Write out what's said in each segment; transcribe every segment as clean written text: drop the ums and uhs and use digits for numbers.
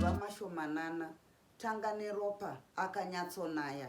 mazuva mashomanana Tanga neropa akanyatsonaya.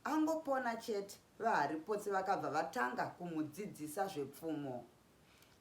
Angopona chete vaharipotse vakabva vatanga kumudzidzisa zvepfumo.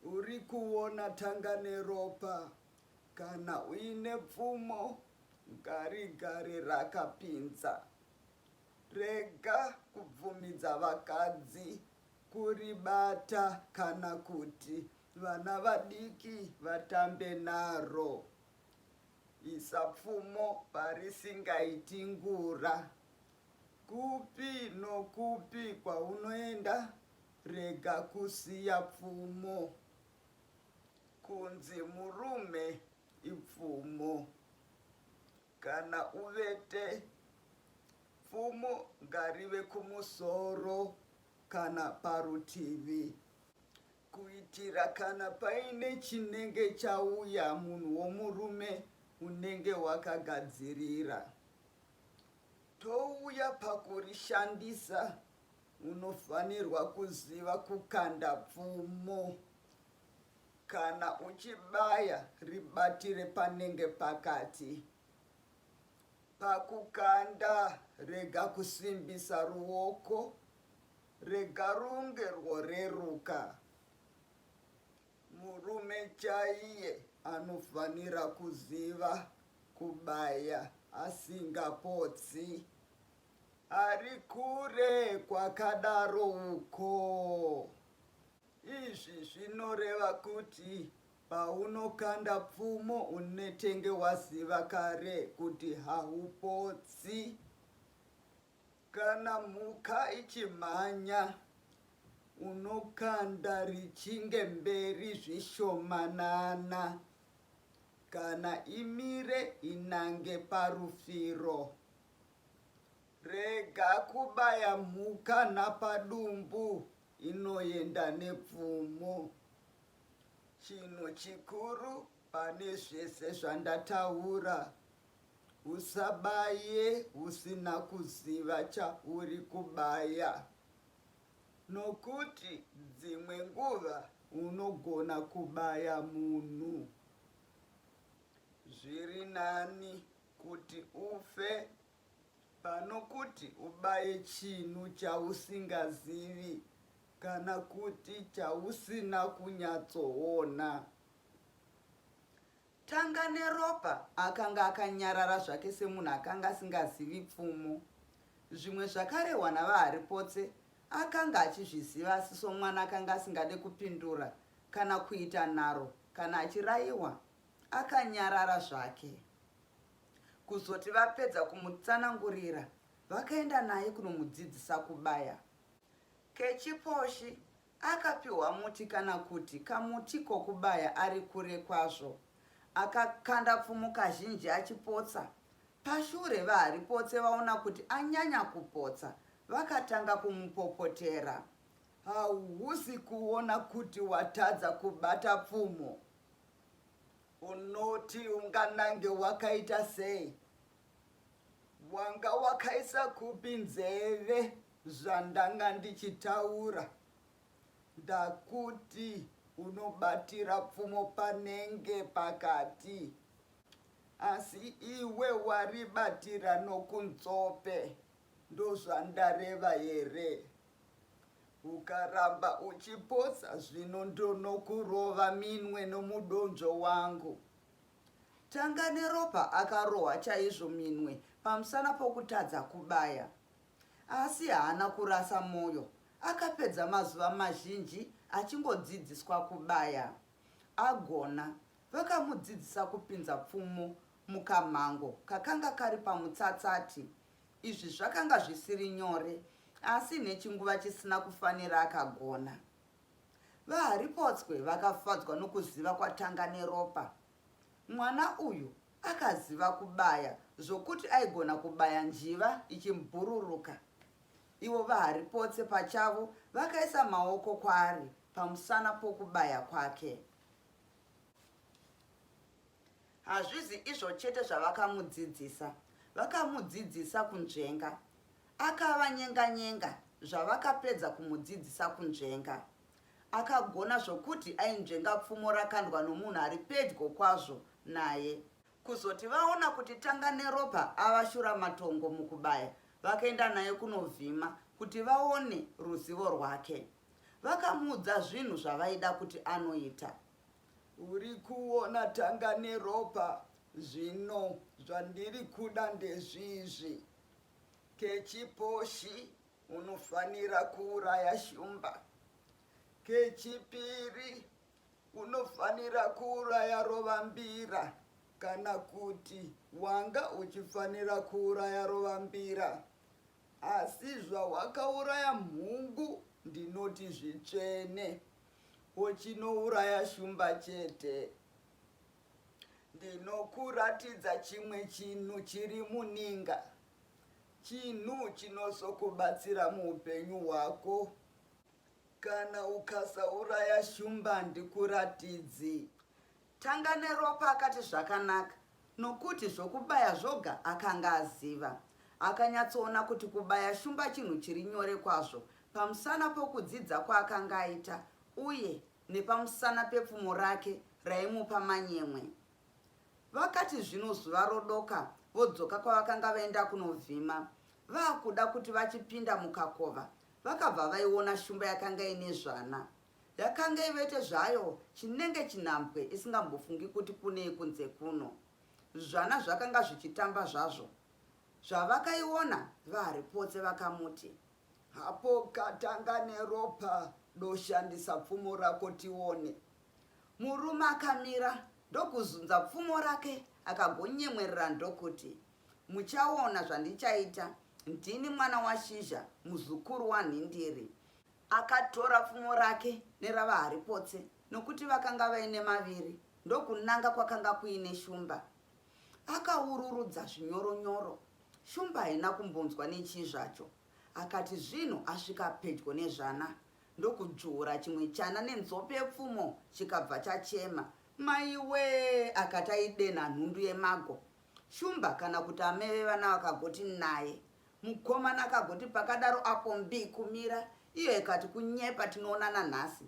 Uri kuona Tanga neropa, kana uine pfumo garigari rakapinza. Rega kubvumidza vakadzi kuribata kana kuti vana vadiki vatambe naro. Isa pfumo parisingaiti ngura. Kupi nokupi kwaunoenda, rega kusiya pfumo. Kunzi murume ipfumo. Kana uvete, pfumo ngarive kumusoro kana parutivi. Kuitira kana paine chinenge chauya munhu womurume unenge wakagadzirira. Touya pakurishandisa, unofanirwa kuziva kukanda pfumo. Kana uchibaya, ribatire panenge pakati. Pakukanda, rega kusimbisa ruoko, rega runge rworeruka. Murume chaiye anofanira kuziva kubaya asingapotsi. Ari kure kwakadaro uko. Izvi zvinoreva kuti paunokanda pfumo unetenge waziva kare kuti haupotsi. Kana mhuka ichimhanya, unokanda richinge mberi zvishomanana. Kana imire inange parufiro. Rega kubaya mhuka napadumbu, inoenda nepfumo. Chinhu chikuru pane zvese zvandataura. Usabaye usina kuziva chauri kubaya. Nokuti dzimwe nguva unogona kubaya munhu. Zviri nani kuti ufe pano kuti ubaye chinhu chausingazivi kana kuti chausina kunyatsoona. Tanga neropa akanga akanyarara zvake semunhu akanga asingazivi pfumo. Zvimwe zvakarehwa navaharipotse akanga achizviziva asi somwana akanga asingade kupindura kana kuita nharo kana achirayiwa akanyarara zvake. Kuzoti vapedza kumutsanangurira, vakaenda naye kunomudzidzisa kubaya. Kechiposhi akapiwa muti kana kuti kamuti kokubaya ari kure kwazvo. Akakanda pfumo kazhinji achipotsa. Pashure vaharipotse vaona kuti anyanya kupotsa, vakatanga kumupopotera. Hauhusi kuona kuti watadza kubata pfumo. Unoti unganange wakaita sei? Wanga wakaisa kupi nzeve zvandanga ndichitaura? Ndakuti unobatira pfumo panenge pakati. Asi iwe waribatira nokunzope. Ndozvandareva here. Ukaramba uchipotsa zvino ndonokurova minwe nomudonzvo wangu. Tanga neropa akarohwa chaizvo minwe pamusana pokutadza kubaya. Asi haana kurasa moyo. Akapedza mazuva mazhinji achingodzidziswa kubaya. Agona, vakamudzidzisa kupinza pfumo mukamhango kakanga kari pamutsatsati. Izvi zvakanga zvisiri nyore, asi nechinguva chisina kufanira akagona. Vaharipotswe vakafadzwa nokuziva kwatanga neropa. Mwana uyu akaziva kubaya zvokuti aigona kubaya njiva ichimbururuka. Ivo vaharipotse pachavo vakaisa maoko kwaari pamusana pokubaya kwake. Hazvizi izvo chete zvavakamudzidzisa. Vakamudzidzisa kunzvenga. Akava nyenga-nyenga zvavakapedza kumudzidzisa kunzvenga. Akagona zvokuti ainzvenga pfumo rakandwa nomunhu ari pedyo kwazvo naye. kuzoti vaona kuti tanga neropa avashura matongo mukubaya, vakaenda naye kunovhima kuti vaone ruzivo rwake. Vakamuudza zvinhu zvavaida kuti anoita. Uri kuona tanga neropa, zvino zvandiri kuda ndezvizvi. Kechiposhi unofanira kuuraya shumba. Kechipiri unofanira kuuraya rovambira, kana kuti wanga uchifanira kuuraya rovambira. Asi zvawakauraya mhungu ndinoti zvitsvene. Uchinouraya shumba chete. Ndinokuratidza chimwe chinhu chiri muninga, chinhu chinozokubatsira muupenyu hwako. Kana ukasauraya shumba ndikuratidzi. Tanga neropa akati zvakanaka, nokuti zvokubaya zvoga akanga aziva. Akanyatsoona kuti kubaya shumba chinhu chiri nyore kwazvo pamusana pokudzidza kwaakanga aita, uye nepamusana pepfumo rake raimupa manyemwe. Vakati zvino zuva rodoka, vodzoka kwavakanga vaenda kunovhima. Vaakuda kuti vachipinda mukakova, vakabva vaiona shumba yakanga ine zvana. Yakanga ivete zvayo chinenge chinhambwe isingambofungi kuti kunei kunze kuno. Zvana zvakanga zvichitamba zvazvo. Zvavakaiona vaharipotse vakamuti, hapo katanga neropa, doshandisa pfumo rako tione. Murume akamira ndokuzunza pfumo rake, akagonyemwerera ndokuti, muchaona zvandichaita. Ndini mwana washizha, muzukuru wanhindiri. Akatora pfumo rake neravaharipotse, nokuti vakanga vaine maviri, ndokunanga kwakanga kuine shumba. Akaururudza zvinyoronyoro. Shumba haina kumbonzwa nechii zvacho. Akati zvino asvika pedyo nezvana, ndokudzvura chimwe chana nenzope yepfumo chikabva chachema. Maiwe! Akati aidenha nhundu yemago. Shumba kana kuti ameve vana vakagoti naye. Mukomana akagoti pakadaro apo mbi kumira. Iyo ikati kunyepa tinoonana nhasi.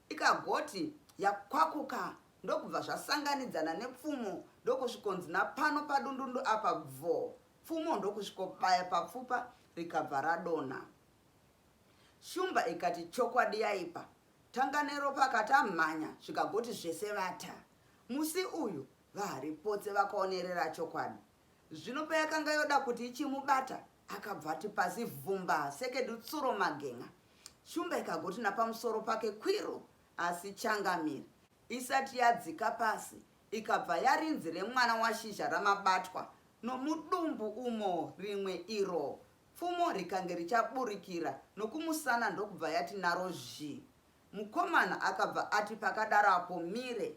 Ikagoti yakwakuka, ndokubva zvasanganidzana nepfumo, ndokusvikonzi napano padundundu apa bvo. Pfumo ndokusvikobaya papfupa rikabva radonha. Shumba ikati chokwadi yaipa. Tanga neropa akati amhanya zvikagoti zvese vata. Musi uyu vaharipotse vakaonerera chokwadi. Zvino payakanga yoda kuti ichimubata, akabva ati pasi vhumba sekedu tsuro magenga. Shumba ikagoti napamusoro pake kwiru, asi changamiri. Isati yadzika pasi, ikabva yarinzi remwana washizha ramabatwa, nomudumbu umo rimwe iro. Pfumo rikange richaburikira, nokumusana ndokubva yati naro zhi. Mukomana akabva ati pakadaro apo mire.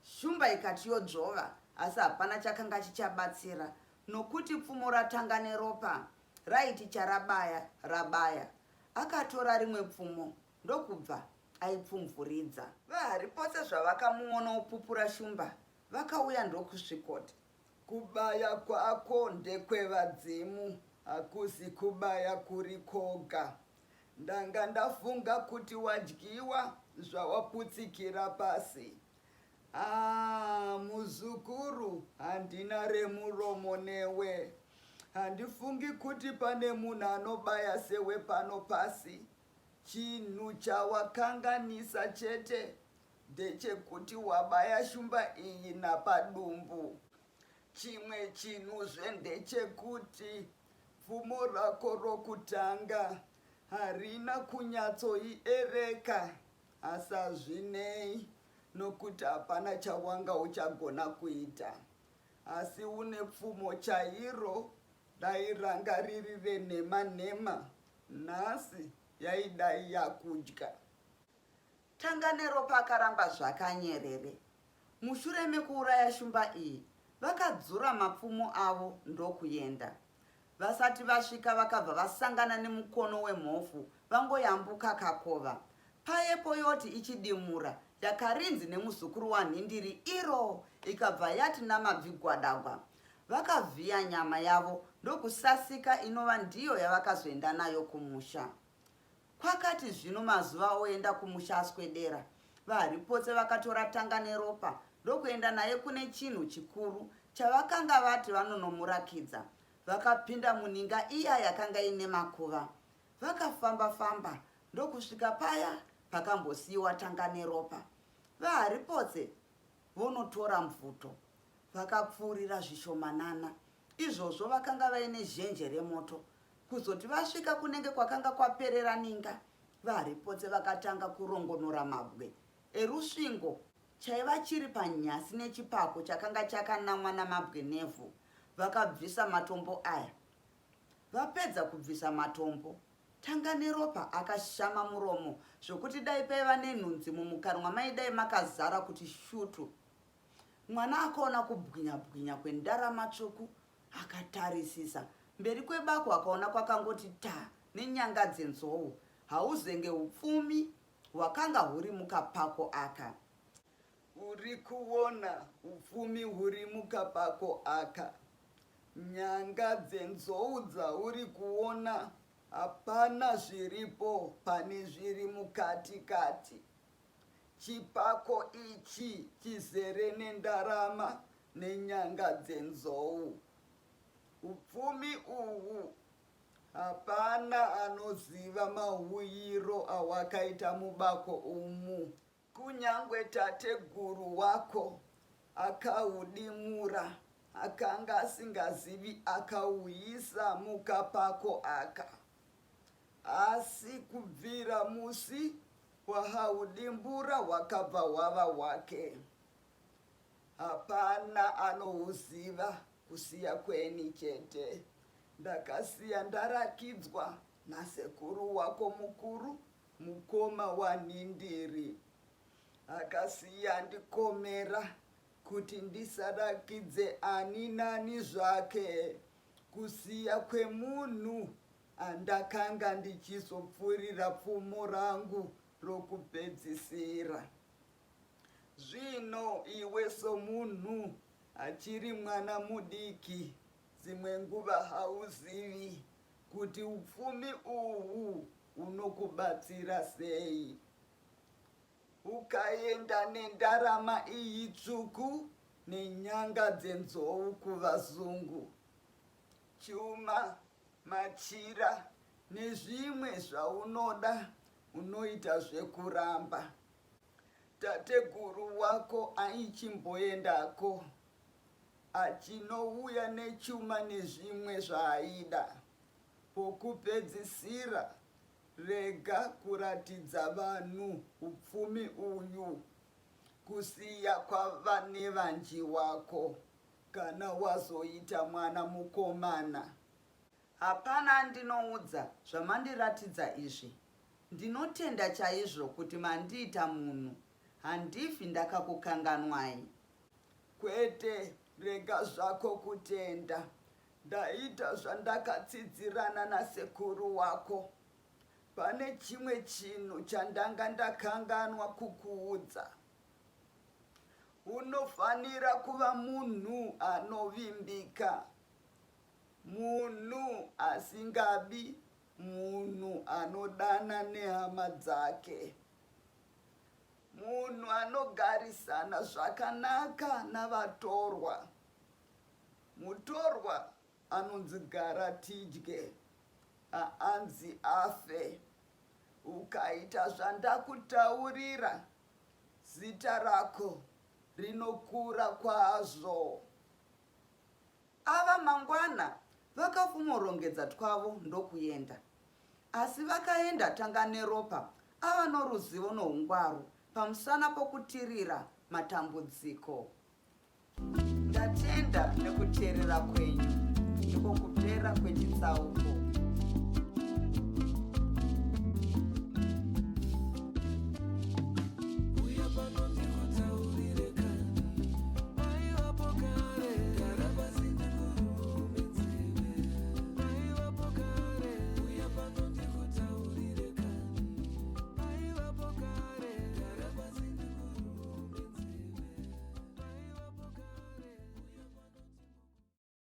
Shumba ikati yodzvova, asi hapana chakanga chichabatsira, nokuti pfumo ratanga neropa raiti charabaya rabaya. Akatora rimwe pfumo, ndokubva aipfumvuridza. Vaharipotse zvavakamuona upupura shumba, vakauya ndokusvikoti, kubaya kwako ndekwevadzimu, hakusi kubaya kuri koga. Ndanga ndafunga kuti wadyiwa zvawaputsikira pasi. Muzukuru, handina remuromo newe. Handifungi kuti pane munhu anobaya sewe pano pasi. Chinhu chawakanganisa chete ndechekuti wabaya shumba iyi napadumbu. Chimwe chinhuzve ndechekuti pfumo rako rokutanga harina kunyatsoiereka. Asazvinei, nokuti hapana chawanga uchagona kuita. Asi une pfumo chairo, dairanga riri renhema-nhema, nhasi yaidai yakudya. Tanga neropa akaramba zvakanyerere. Mushure mekuuraya shumba iyi, vakadzura mapfumo avo ndokuenda. Vasati vasvika vakabva vasangana nemukono wemhofu, vangoyambuka kakova. Payepo yoti ichidimura, yakarinzi nemuzukuru wanhindiri iro, ikabva yati namabvigwadagwa. Vakavhiya nyama yavo ndokusasika inova ndiyo yavakazoenda nayo kumusha. Kwakati zvino mazuva oenda kumusha aswedera, vaharipotse vakatora tanga neropa ndokuenda naye kune chinhu chikuru chavakanga vati vanonomurakidza, vakapinda muninga iya yakanga ine makuva. Vakafamba-famba ndokusvika paya pakambosiyiwa tanganeropa. Vaharipotse vonotora mvuto, vakapfuurira zvishomanana. Izvozvo vakanga vaine zhenje remoto. Kuzoti vasvika kunenge kwakanga kwaperera ninga, vaharipotse vakatanga kurongonora mabwe erusvingo chaiva chiri panyasi nechipako chakanga chakanamwa namabwe nevhu. Vakabvisa matombo aya. Vapedza kubvisa matombo, tanganeropa akashama muromo zvokuti dai paiva nenhunzi mumukanwa maidai makazara kuti shutu. Mwana akaona kubwinya-bwinya kwendarama tsvuku, akatarisisa. Mberi kwebako akaona kwakangoti ta nenyanga dzenzou. Hauzenge upfumi hwakanga huri mukapako aka. Uri kuona upfumi huri mukapako aka. Nyanga dzenzou dzauri kuona hapana zviripo pane zviri mukati-kati. Chipako ichi chizere nendarama nenyanga dzenzou. Upfumi uhu hapana anoziva mahuyiro awakaita mubako umu. Kunyangwe tateguru wako akahudimura, akanga asingazivi akauisa mukapako aka. Asi kubvira musi wahaudimbura wakabva wava wake. Hapana anohuziva kusiya kweni chete. Ndakasiya ndarakidzwa nasekuru wako mukuru, mukoma wanhindiri. Akasiya ndikomera kuti ndisarakidze ani nani zvake, kusiya kwemunhu andakanga ndichizopfuurira pfumo rangu rokupedzisira. Zvino iwe somunhu achiri mwana mudiki, dzimwe nguva hauzivi kuti upfumi uhu unokubatsira sei. Ukaenda nendarama iyi tsvuku nenyanga dzenzou kuvazungu, chuma, machira nezvimwe zvaunoda unoita zvekuramba. Tateguru wako aichimboendako achinouya nechuma nezvimwe zvaaida. Pokupedzisira, rega kuratidza vanhu upfumi uyu, kusiya kwavane vanji wako kana wazoita mwana mukomana. Hapana andinoudza zvamandiratidza izvi. Ndinotenda chaizvo kuti mandiita munhu. Handifi ndakakukanganwai. Kwete, rega zvako kutenda. Ndaita zvandakatsidzirana nasekuru wako. Pane chimwe chinhu chandanga ndakanganwa kukuudza. Unofanira kuva munhu anovimbika, munhu asingabi, munhu anodana nehama dzake, munhu anogarisana zvakanaka navatorwa. Mutorwa anonzi gara tidye, haanzi afe. Ukaita zvandakutaurira, zita rako rinokura kwazvo. Ava mangwana vakafumorongedza twavo ndokuenda. Asi vakaenda tanganeropa ava noruzivo noungwaru pamusana pokutirira matambudziko. Ndatenda nekuteerera kwenyu. Ndiko kupera kwechitsauko.